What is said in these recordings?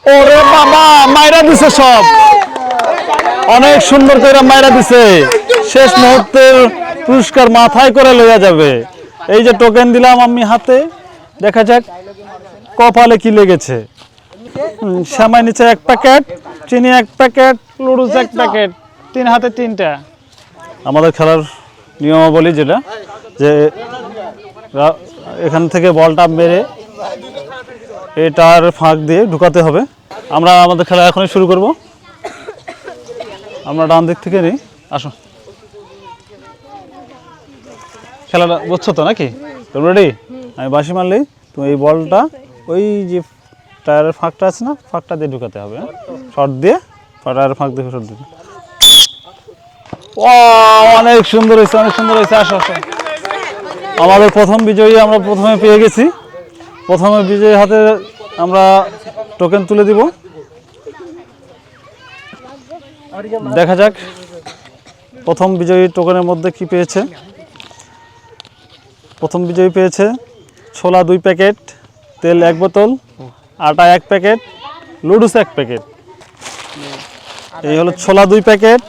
ওরে বাবা, মাইরা দিছে সব, অনেক সুন্দর করে মাইরা দিছে। শেষ মুহূর্তের পুরস্কার মাথায় করে লইয়া যাবে। এই যে টোকেন দিলাম আমি হাতে, দেখা যাক কপালে কি লেগেছে। সেমাই নিচে 1 প্যাকেট, চিনি 1 প্যাকেট, লুডুস 1 প্যাকেট, 3 হাতে 3টা। আমাদের খেলার নিয়মাবলী যেটা, যে এখান থেকে বলটা মেরে এটার ফাঁক দিয়ে ঢুকাতে হবে। আমরা আমাদের খেলা এখনই শুরু করব। আমরা ডান দিক থেকে নিই, আসো। খেলাটা বুঝছো তো নাকি? তুমি রেডি? আমি বাঁশি মারলেই তুমি এই বলটা ওই যে টায়ারের ফাঁকটা আছে না, ফাঁকটা দিয়ে ঢুকাতে হবে। শর্ট দিয়ে, টায়ারের ফাঁক দিয়ে শর্ট দিয়ে। ও, অনেক সুন্দর হয়েছে, অনেক সুন্দর হয়েছে। আসো আসো। আমাদের প্রথম বিজয়ী আমরা প্রথমে পেয়ে গেছি। প্রথমে বিজয়ীর হাতে আমরা টোকেন তুলে দিব। দেখা যাক প্রথম বিজয়ী টোকেনের মধ্যে কি পেয়েছে। প্রথম বিজয়ী পেয়েছে ছোলা 2 প্যাকেট, তেল 1 বোতল, আটা 1 প্যাকেট, লুডুস 1 প্যাকেট। এই হলো ছোলা 2 প্যাকেট,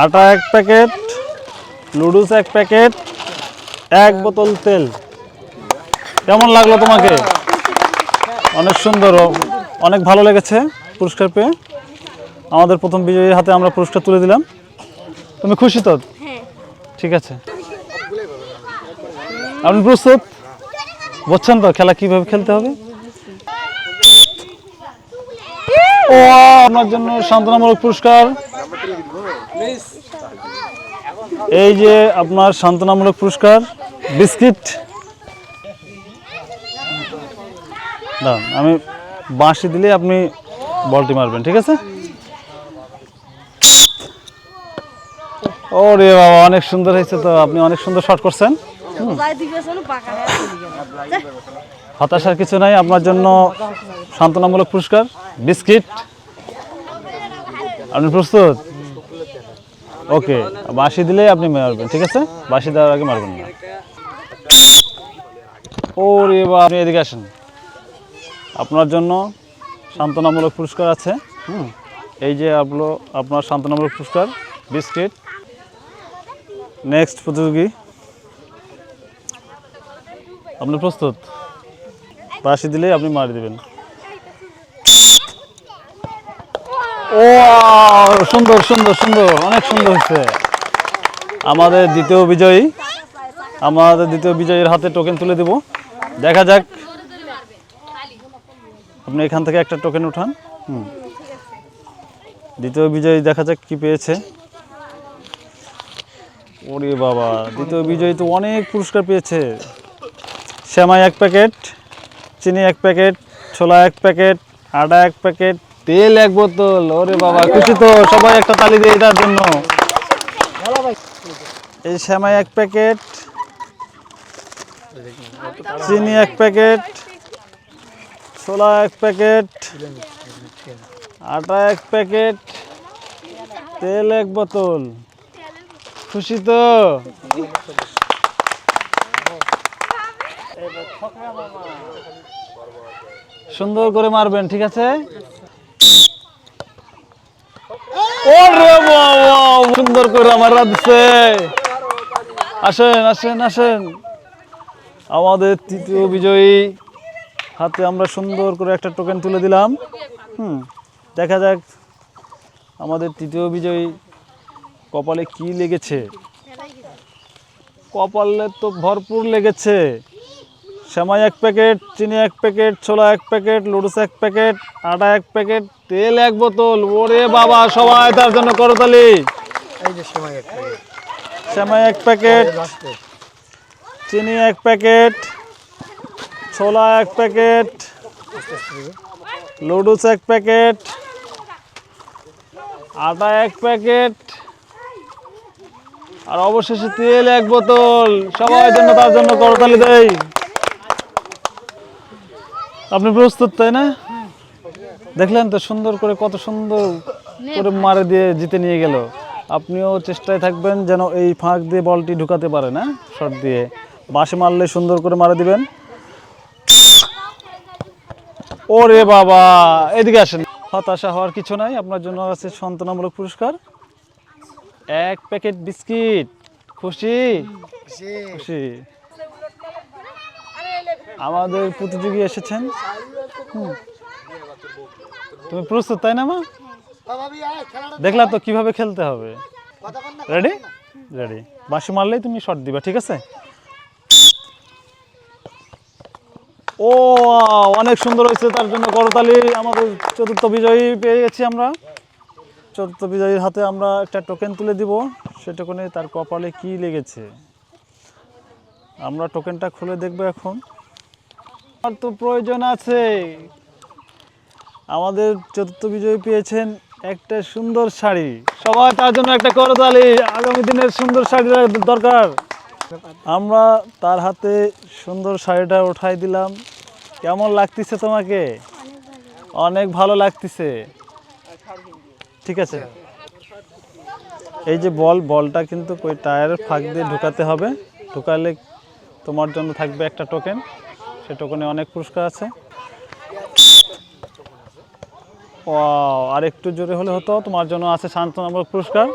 আটা 1 প্যাকেট, লুডুস 1 প্যাকেট, 1 বোতল তেল। কেমন লাগলো তোমাকে? অনেক সুন্দর, অনেক ভালো লেগেছে পুরস্কার পেয়ে। আমাদের প্রথম বিজয়ীর হাতে আমরা পুরস্কার তুলে দিলাম। তুমি খুশি তো? ঠিক আছে, আপনি প্রস্তুত? বুঝছেন তো খেলা কিভাবে খেলতে হবে? ও, আপনার জন্য সান্ত্বনামূলক পুরস্কার। এই যে আপনার সান্ত্বনামূলক পুরস্কার, বিস্কিট। দাঁড়ান, আমি বাঁশি দিলে আপনি বলটি মারবেন, ঠিক আছে? ওরে বাবা, অনেক সুন্দর হয়েছে তো, আপনি অনেক সুন্দর শট করছেন। হতাশার কিছু নাই, আপনার জন্য সান্ত্বনামূলক পুরস্কার, বিস্কিট। আপনি প্রস্তুত? ওকে, বাঁশি দিলে আপনি মারবেন, ঠিক আছে? বাঁশি দেওয়ার আগে মারবেন না। ওরে বাবা, আপনি এদিকে আসেন। আপনার জন্য সান্ত্বনামূলক পুরস্কার আছে। এই যে আপনার সান্ত্বনামূলক পুরস্কার, বিস্কিট। নেক্সট প্রতিযোগী, আপনি প্রস্তুত? বাঁশি দিলেই আপনি মারি দেবেন। ও, সুন্দর সুন্দর সুন্দর, অনেক সুন্দর হচ্ছে। আমাদের দ্বিতীয় বিজয়ীর হাতে টোকেন তুলে দেব। দেখা যাক, আপনি এখান থেকে একটা টোকেন উঠান। দ্বিতীয় বিজয়ী দেখা যাক কি পেয়েছে। ওরে বাবা, দ্বিতীয় বিজয়ী তো অনেক পুরস্কার পেয়েছে। সেমাই 1 প্যাকেট, চিনি 1 প্যাকেট, ছোলা 1 প্যাকেট, আটা 1 প্যাকেট, তেল 1 বোতল। ওরে বাবা, খুশি তো? সবাই একটা তালি দিয়ে এটার জন্য। এই সেমাই 1 প্যাকেট, চিনি 1 প্যাকেট, ছোলা 1 প্যাকেট, আটা 1 প্যাকেট, তেল 1 বোতল। খুশি তো? সুন্দর করে মারবেন, ঠিক আছে? সুন্দর করে মারা দিচ্ছে। আসেন আসেন আসেন, আমাদের তৃতীয় বিজয়ী হাতে আমরা সুন্দর করে একটা টোকেন তুলে দিলাম। দেখা যাক আমাদের তৃতীয় বিজয়ী কপালে কি লেগেছে। কপালে তো ভরপুর লেগেছে। সেমাই 1 প্যাকেট, চিনি 1 প্যাকেট, ছোলা 1 প্যাকেট, লুডুস 1 প্যাকেট, আটা 1 প্যাকেট, তেল 1 বোতল। ওরে বাবা, সবাই তার জন্য করতালি। সেমাই 1 প্যাকেট, চিনি 1 প্যাকেট, ছোলা 1 প্যাকেট, লুডুস 1 প্যাকেট, আটা 1 প্যাকেট, আর অবশেষে তেল 1 বোতল। সবাই জন্য তার জন্য করতালি দেই। আপনি প্রস্তুত, তাই না? দেখলেন তো সুন্দর করে, কত সুন্দর করে মারে দিয়ে জিতে নিয়ে গেল। আপনিও চেষ্টায় থাকবেন যেন এই ফাঁক দিয়ে বলটি ঢুকাতে পারে না। শট দিয়ে বাঁশি মারলে সুন্দর করে মারে দিবেন। ওরে বাবা, এদিকে আসেন। হতাশা হওয়ার কিছু নাই, আপনার জন্য আছে সান্ত্বনামূলক পুরস্কার। 1 প্যাকেট বিস্কিট। খুশি? খুশি। আমাদের প্রতিযোগী এসেছেন। তুমি প্রস্তুত, তাই না মা? দেখলা তো কিভাবে খেলতে হবে। রেডি? রেডি। বাঁশি মারলেই তুমি শট দিবা, ঠিক আছে? ও অনেক সুন্দর হয়েছে, তার জন্য করতালি। আমাদের চতুর্থ বিজয়ী পেয়ে গেছি আমরা। চতুর্থ বিজয়ীর হাতে আমরা একটা টোকেন তুলে দিব। সে টোকেনে তার কপালে কি লেগেছে আমরা টোকেনটা খুলে দেখব এখন। আর তো প্রয়োজন আছে। আমাদের চতুর্থ বিজয়ী পেয়েছেন একটা সুন্দর শাড়ি। সবাই তার জন্য একটা করতালি। আগামী দিনের সুন্দর শাড়ি দরকার। আমরা তার হাতে সুন্দর শাড়িটা উঠাই দিলাম। কেমন লাগতেছে তোমাকে? অনেক ভালো লাগতেছে, ঠিক আছে। এই যে বলটা কিন্তু ওই টায়ারের ফাঁক দিয়ে ঢুকাতে হবে। ঢুকালে তোমার জন্য থাকবে একটা টোকেন। সে টোকেনে অনেক পুরস্কার আছে। আর একটু জোরে হলে হতো। তোমার জন্য আছে সান্ত্বনামূলক পুরস্কার।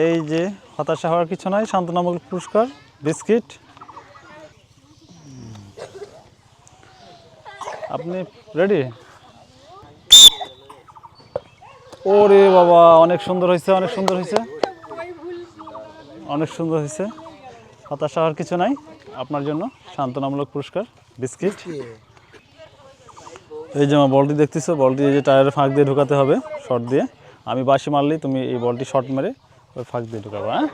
এই যে, হতাশা হওয়ার কিছু নাই, সান্ত্বনামূলক পুরস্কার বিস্কিট। আপনি রেডি? ওরে বাবা, অনেক সুন্দর হয়েছে, অনেক সুন্দর হয়েছে, অনেক সুন্দর হয়েছে। হতাশা হওয়ার কিছু নাই, আপনার জন্য সান্ত্বনামূলক পুরস্কার বিস্কিট। এই যে আমার বলটি দেখতেছো, বলটি এই যে টায়ারের ফাঁক দিয়ে ঢুকাতে হবে শর্ট দিয়ে। আমি বাঁশি মারলেই তুমি এই বলটি শর্ট মেরে ওই ফাঁক দিয়ে ঢুকাবো। হ্যাঁ,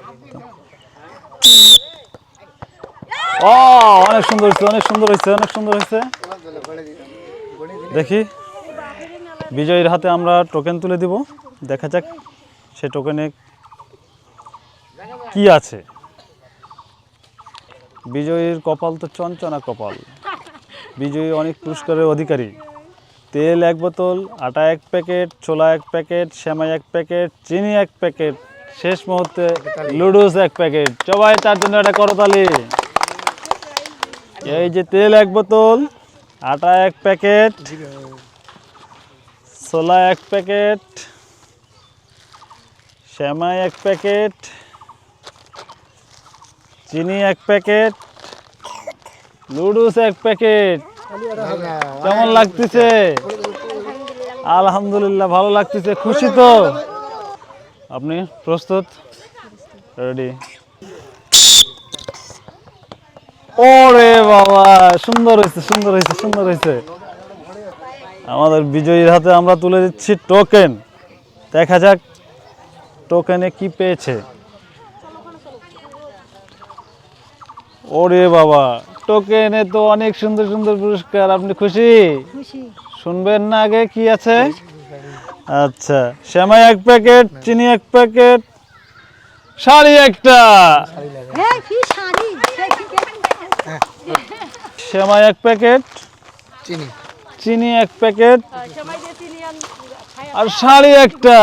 ও অনেক সুন্দর হয়েছে, অনেক সুন্দর হয়েছে, অনেক সুন্দর হয়েছে। দেখি বিজয়ীর হাতে আমরা টোকেন তুলে দিব। দেখা যাক সে টোকেনে কি আছে। বিজয়ীর কপাল তো চঞ্চনা কপাল। বিজয়ী অনেক পুরস্কারের অধিকারী। তেল 1 বোতল, আটা 1 প্যাকেট, ছোলা 1 প্যাকেট, সেমাই 1 প্যাকেট, চিনি 1 প্যাকেট, শেষ মুহূর্তে লুডুস 1 প্যাকেট। সবাই তার জন্য একটা করতালি। এই যে তেল 1 বোতল, আটা 1 প্যাকেট, ছোলা 1 প্যাকেট, সেমাই 1 প্যাকেট, চিনি 1 প্যাকেট, লুডুস 1 প্যাকেট। কেমন লাগতেছে? আলহামদুলিল্লাহ, ভালো লাগতেছে। খুশি তো? আপনি প্রস্তুত? রেডি? ওরে বাবা, সুন্দর হয়েছে, সুন্দর হয়েছে, সুন্দর হয়েছে। আমাদের বিজয়ীর হাতে আমরা তুলে দিচ্ছি টোকেন। দেখা যাক টোকেনে কি পেয়েছে। ওরে বাবা, টোকেনে তো অনেক সুন্দর সুন্দর পুরস্কার। আপনি খুশি? শুনবেন না আগে কি আছে? আচ্ছা, সেমাই 1 প্যাকেট, চিনি 1 প্যাকেট, শাড়ি একটা। সেমাই 1 প্যাকেট, চিনি 1 প্যাকেট, আর শাড়ি একটা।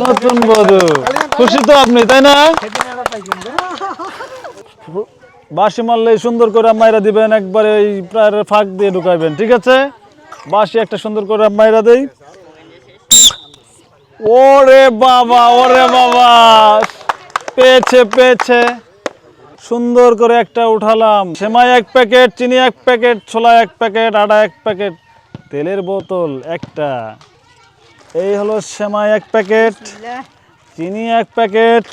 নতুন বধূ। খুশি তো আপনি, তাই না? বাঁশি মারলে সুন্দর করে মাইরা দিবেন, একবারে এই প্রায় ফাঁক দিয়ে ঢুকাইবেন, ঠিক আছে? বাঁশি একটা সুন্দর করে মাইরা দেই। ওরে বাবা, ওরে বাবা, পেয়েছে, পেয়েছে। সুন্দর করে একটা উঠালাম। সেমাই 1 প্যাকেট, চিনি 1 প্যাকেট, ছোলা 1 প্যাকেট, আটা 1 প্যাকেট, তেলের বোতল একটা। এই হলো সেমাই 1 প্যাকেট, চিনি 1 প্যাকেট,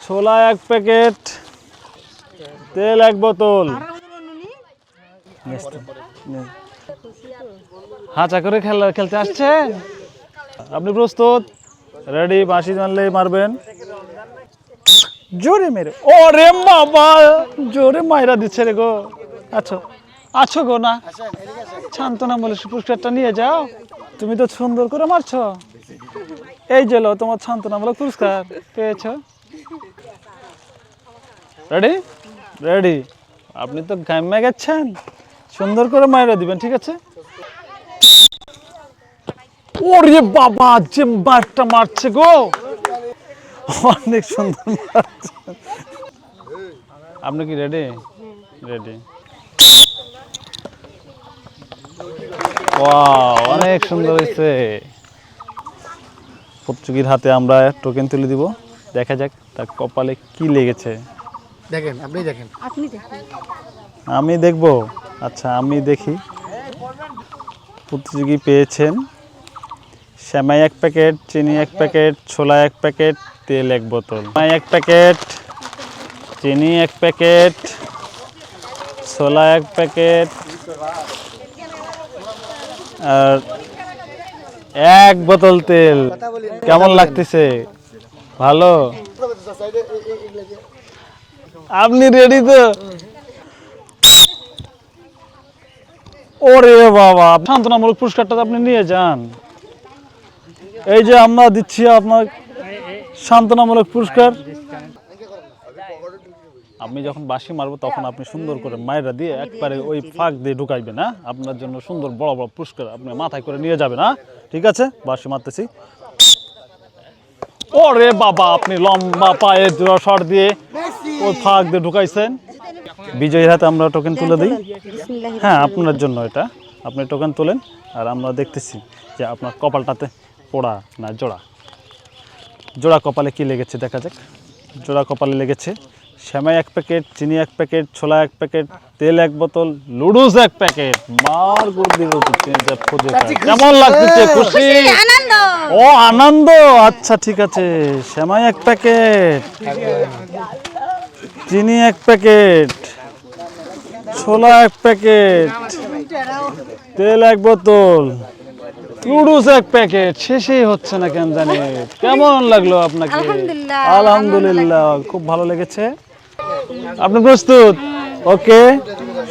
ছোলা 1 প্যাকেট, তেল 1 বোতল। হাঁচা করে খেলতে আসছেন? আপনি প্রস্তুত? রেডি? বাঁশি মারলেই মারবেন। জোরে মেরে। ও রে বাবা, জোরে মাইরা দিচ্ছে রে গো। আচ্ছা, আছো গো না? সান্ত্বনা বলে পুরস্কারটা নিয়ে যাও। তুমি তো সুন্দর করে মারছো। এই যে লো, তোমার সান্ত্বনামূলক পুরস্কার পেয়েছো। রেডি? রেডি। আপনি তো ঘামে গেছেন, সুন্দর করে মাইরা দিবেন, ঠিক আছে? ওরে বাবা, যে মারটা মারছে গো, অনেক সুন্দর মারছে। আপনি কি রেডি? রেডি। ওয়াও, অনেক সুন্দর হয়েছে। প্রতিযোগীর হাতে আমরা টোকেন তুলে দিব, দেখা যাক তার কপালে কি লেগেছে। দেখেন, আপনি দেখেন। আমি দেখব? আচ্ছা, আমি দেখি। প্রতিযোগী পেয়েছেন সেমাই 1 প্যাকেট, চিনি 1 প্যাকেট, ছোলা 1 প্যাকেট, তেল 1 বোতল। সেমাই 1 প্যাকেট, চিনি 1 প্যাকেট, ছোলা 1 প্যাকেট আর 1 বোতল তেল। কেমন লাগতেছে? ভালো? আপনি রেডি তো? ওরে বাবা, সান্ত্বনামূলক পুরস্কারটা তো আপনি নিয়ে যান। এই যে আমরা দিচ্ছি আপনার সান্ত্বনামূলক পুরস্কার। আমি যখন বাঁশি মারবো তখন আপনি সুন্দর করে মায়েরা দিয়ে একবারে ওই ফাঁক দিয়ে ঢুকাইবেন। না আপনার জন্য সুন্দর বড় বড় পুরস্কার আপনি মাথায় করে নিয়ে যাবেন। না ঠিক আছে, বাঁশি মারতেছি। ওরে বাবা, আপনি লম্বা পায়ে শট দিয়ে ওই ফাঁক দিয়ে ঢুকাইছেন। বিজয়ীর হাতে আমরা টোকেন তুলে দিই। হ্যাঁ, আপনার জন্য এটা। আপনি টোকেন তোলেন আর আমরা দেখতেছি যে আপনার কপালটাতে পোড়া না জোড়া। জোড়া কপালে কি লেগেছে দেখা যাক। জোড়া কপালে লেগেছে সেমাই 1 প্যাকেট, চিনি 1 প্যাকেট, ছোলা 1 প্যাকেট, তেল 1 বোতল, লুডুস 1 প্যাকেট। মার গুড় কেমন লাগতেছে? খুশি? ও আনন্দ। আচ্ছা ঠিক আছে, সেমাই 1 প্যাকেট, চিনি 1 প্যাকেট, ছোলা 1 প্যাকেট, তেল 1 বোতল, লুডুস 1 প্যাকেট। শেষই হচ্ছে না কেন জানি। কেমন লাগলো আপনাকে? আলহামদুলিল্লাহ, খুব ভালো লেগেছে। আপনি প্রস্তুত? ওকে,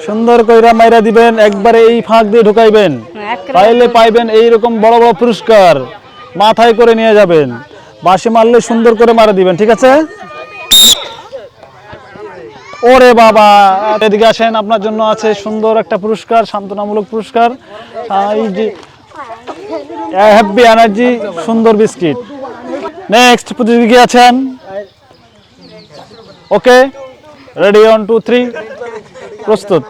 সুন্দর কইরা মাইরা দিবেন, একবারে এই ফাঁক দিয়ে ঢুকাইবেন, পাইলে পাইবেন এইরকম বড় বড় পুরস্কার, মাথায় করে নিয়ে যাবেন। বাঁশি মারলে সুন্দর করে মারা দিবেন, ঠিক আছে? ওরে বাবা, এদিকে আসেন, আপনার জন্য আছে সুন্দর একটা পুরস্কার, সান্ত্বনামূলক পুরস্কার। এই যে হ্যাপি এনার্জি সুন্দর বিস্কিট। নেক্সট প্রতিযোগী আছেন। ওকে, রেডি, 1 2 3, প্রস্তুত।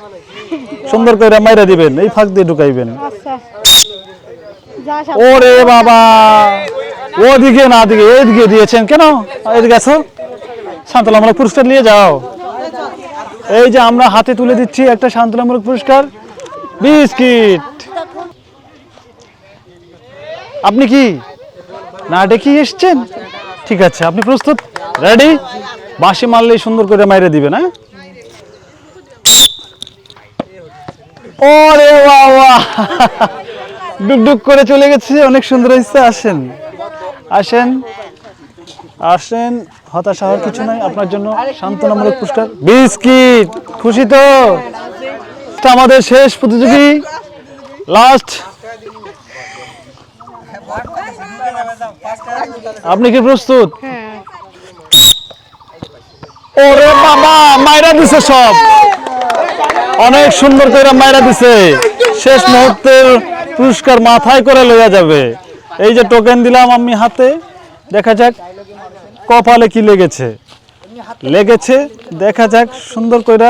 সুন্দর করে মাইরা দিবেন, এই ফাঁক দিয়ে ঢুকাইবেন। ওরে বাবা, ওদিকে না, দিকে এদিকে দিয়েছেন কেন? এদিকে আসো, সান্ত্বনামূলক পুরস্কার নিয়ে যাও। এই যে আমরা হাতে তুলে দিচ্ছি একটা সান্ত্বনামূলক পুরস্কার, বিস্কিট। আপনি কি না ডেকে এসছেন? ঠিক আছে, আপনি প্রস্তুত? রেডি? বাঁশি মারলেই সুন্দর করে মাইরে দিবেন। হ্যাঁ, ওরে বাবা, ডুকডুক করে চলে গেছে, অনেক সুন্দর হয়েছে। আসেন আসেন আসেন, হতাশা হওয়ার কিছু নাই, আপনার জন্য সান্ত্বনামূলক পুরস্কার, বিস্কিট। খুশি তো? আমাদের শেষ প্রতিযোগী, লাস্ট। আপনি কি প্রস্তুত? ওরে বাবা, মাইরা দিছে সব, অনেক সুন্দর করে মাইরা দিছে। শেষ মুহূর্তের পুরস্কার মাথায় করে লইয়া যাবে। এই যে টোকেন দিলাম আমি হাতে, দেখা যাক কপালে কি লেগেছে। দেখা যাক সুন্দর করে।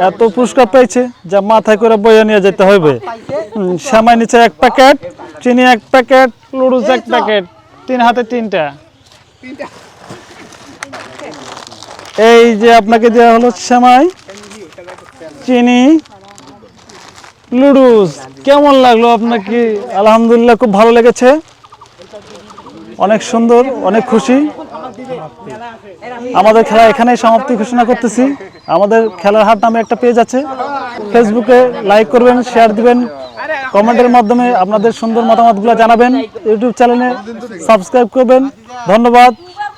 এত পুরস্কার পাইছে যা মাথায় করে বইয়া নিয়ে যেতে হবে। সেমাই নিচে 1 প্যাকেট, চিনি 1 প্যাকেট, লুডুস 1 প্যাকেট, 3 হাতে 3টা। এই যে আপনাকে দেওয়া হলো সেমাই, চিনি, লুডুস। কেমন লাগলো আপনাকে? আলহামদুলিল্লাহ, খুব ভালো লেগেছে, অনেক সুন্দর, অনেক খুশি। আমাদের খেলা এখানেই সমাপ্তি ঘোষণা করতেছি। আমাদের খেলার হাট নামে একটা পেজ আছে, ফেসবুকে লাইক করবেন, শেয়ার দিবেন, কমেন্টের মাধ্যমে আপনাদের সুন্দর মতামতগুলো জানাবেন, ইউটিউব চ্যানেলে সাবস্ক্রাইব করবেন। ধন্যবাদ।